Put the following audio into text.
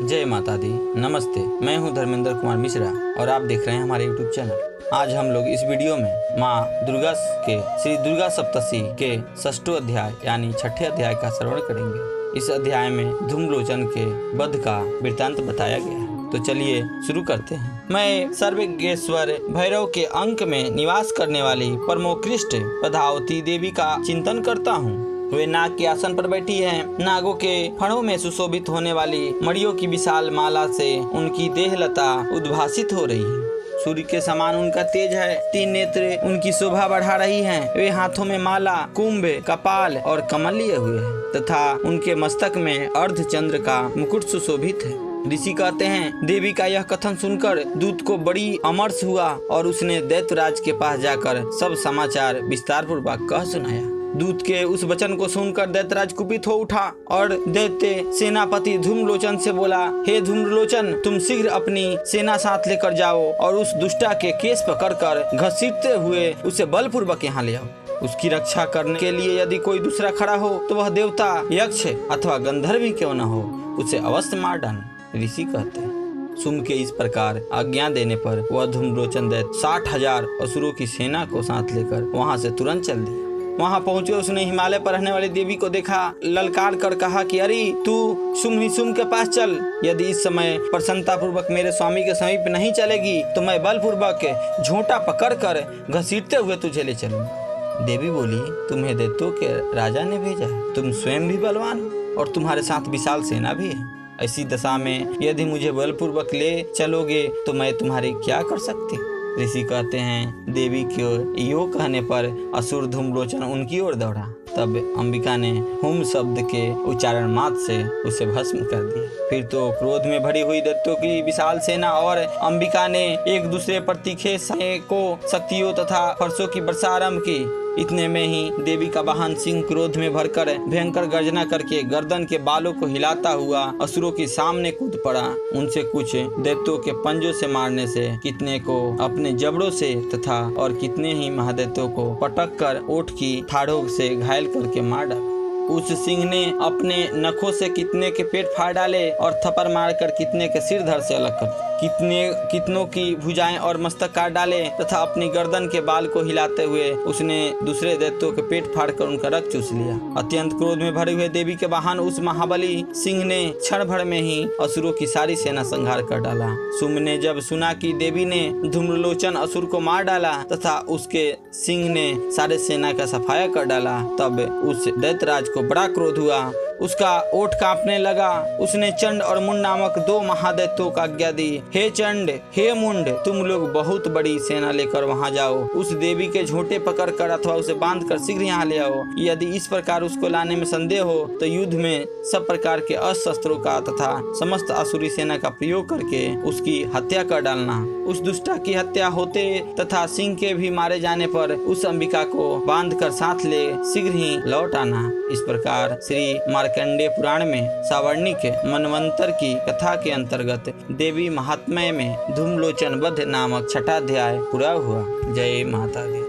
जय माता दी। नमस्ते, मैं हूं धर्मेंद्र कुमार मिश्रा और आप देख रहे हैं हमारे यूट्यूब चैनल। आज हम लोग इस वीडियो में माँ दुर्गा के श्री दुर्गा सप्तशती के 6ठे अध्याय यानी 6ठे अध्याय का श्रवण करेंगे। इस अध्याय में धूम्रलोचन के वध का वृत्तांत बताया गया है। तो चलिए शुरू करते हैं। मैं सर्वज्ञेश्वर भैरव के अंक में निवास करने वाली परमोत्कृष्ट पद्मावती देवी का चिंतन करता हूँ। वे नाग के आसन पर बैठी हैं। नागों के फणों में सुशोभित होने वाली मणियों की विशाल माला से उनकी देहलता उद्भासित हो रही है। सूर्य के समान उनका तेज है। 3 नेत्र उनकी शोभा बढ़ा रही हैं। वे हाथों में माला, कुंभ, कपाल और कमल लिए हुए हैं तथा उनके मस्तक में अर्धचंद्र का मुकुट सुशोभित है। ऋषि कहते हैं, देवी का यह कथन सुनकर दूत को बड़ी अमर्ष हुआ और उसने दैत्यराज के पास जाकर सब समाचार विस्तार पूर्वक कह सुनाया। दूत के उस वचन को सुनकर दैत्यराज कुपित हो उठा और दैत्य सेनापति धूम्रलोचन से बोला, हे धूम्रलोचन, तुम शीघ्र अपनी सेना साथ लेकर जाओ और उस दुष्टा के केस पकड़कर घसीटते हुए उसे बलपूर्वक यहाँ ले आओ। उसकी रक्षा करने के लिए यदि कोई दूसरा खड़ा हो तो वह देवता, यक्ष अथवा गंधर्व ही क्यों न हो, उसे अवश्य मार डालना। ऋषि कहते हैं, सुम के इस प्रकार आज्ञा देने पर वह धूम्रलोचन दैत्य 60,000 असुरों की सेना को साथ लेकर वहाँ से तुरंत चल दिया। वहाँ पहुँचे उसने हिमालय पर रहने वाली देवी को देखा। ललकार कर कहा कि अरे तू सुम के पास चल। यदि इस समय प्रसन्नता पूर्वक मेरे स्वामी के समीप नहीं चलेगी तो मैं बलपूर्वक झोंटा पकड़ कर घसीटते हुए तुझे ले चलूंगा। देवी बोली, तुम्हें दैत्यों के राजा ने भेजा है। तुम स्वयं भी बलवान हो और तुम्हारे साथ विशाल सेना भी है। ऐसी दशा में यदि मुझे बलपूर्वक ले चलोगे तो मैं तुम्हारी क्या कर सकती। ऋषि कहते हैं, देवी के यो कहने पर असुर धूम्रलोचन उनकी ओर दौड़ा। तब अंबिका ने हुम शब्द के उच्चारण मात्र से उसे भस्म कर दिया। फिर तो क्रोध में भरी हुई दैत्यों की विशाल सेना और अंबिका ने एक दूसरे पर तीखे सैकों, शक्तियों तथा फरसों की वर्षा आरंभ की। इतने में ही देवी का वाहन सिंह क्रोध में भरकर भयंकर गर्जना करके गर्दन के बालों को हिलाता हुआ असुरों के सामने कूद पड़ा। उनसे कुछ दैत्यों के पंजों से मारने से, कितने को अपने जबड़ों से तथा और कितने ही महादैत्यों को पटक कर ओठ की थाड़ों से घायल करके मार डाला। उस सिंह ने अपने नखों से कितने के पेट फाड़ डाले और थप्पड़ मारकर कितने के सिर धड़ से अलग कर कितनों की भुजाएं और मस्तक काट डाले तथा अपनी गर्दन के बाल को हिलाते हुए उसने दूसरे दैत्यों के पेट फाड़कर उनका रक्त चूस लिया। अत्यंत क्रोध में भरे हुए देवी के वाहन उस महाबली सिंह ने क्षण भर में ही असुरों की सारी सेना संहार कर डाला। सुम ने जब सुना कि देवी ने धूम्रलोचन असुर को मार डाला तथा उसके सिंह ने सारे सेना का सफाया कर डाला, तब उस दैत्यराज को बड़ा क्रोध हुआ। उसका ओठ कांपने लगा। उसने चंड और मुंड नामक 2 महादैत्यों को आज्ञा दी, हे चंड, हे मुंड, तुम लोग बहुत बड़ी सेना लेकर वहां जाओ। उस देवी के झोंटे पकड़कर अथवा उसे बांधकर शीघ्र यहाँ ले आओ। यदि इस प्रकार उसको लाने में संदेह हो तो युद्ध में सब प्रकार के अस्त्रों का तथा समस्त आसुरी सेना का प्रयोग करके उसकी हत्या कर डालना। उस दुष्टा की हत्या होते तथा सिंह के भी मारे जाने पर उस अंबिका को बांध कर साथ ले शीघ्र ही लौट आना। इस प्रकार श्री मार्कंडेय पुराण में सावर्णिक मनवंतर की कथा के अंतर्गत देवी महात्म्य में धूम्रलोचन वध नामक 6ठा अध्याय पूरा हुआ। जय माता दी।